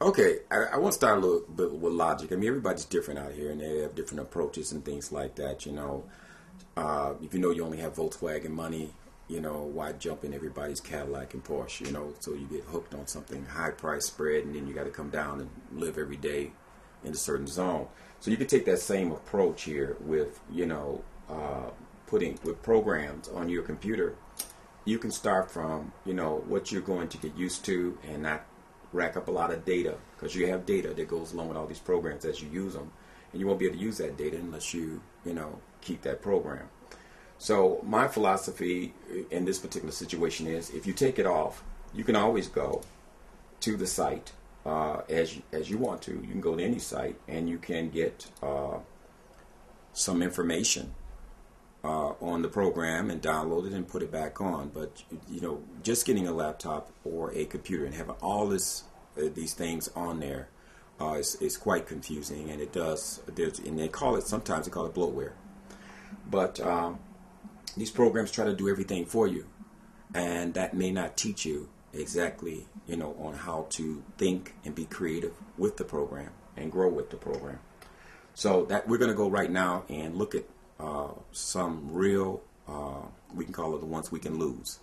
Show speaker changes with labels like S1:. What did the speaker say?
S1: Okay, I want to start a little bit with logic. I mean, everybody's different out here, and they have different approaches and things like that. If you know you only have Volkswagen money, why jump in everybody's Cadillac and Porsche? So you get hooked on something high price spread, and then you got to come down and live every day in a certain zone. So you could take that same approach here with, putting with programs on your computer. You can start from, what you're going to get used to and not rack up a lot of data, because you have data that goes along with all these programs as you use them, and you won't be able to use that data unless you keep that program. So my philosophy in this particular situation is, if you take it off, you can always go to the site as you want to. You can go to any site and you can get some information on the program and download it and put it back on. But just getting a laptop or a computer and having all these things on there is quite confusing, and and sometimes they call it bloatware. But these programs try to do everything for you, and that may not teach you exactly on how to think and be creative with the program and grow with the program. So that we're going to go right now and look at some real, we can call it the ones we can lose.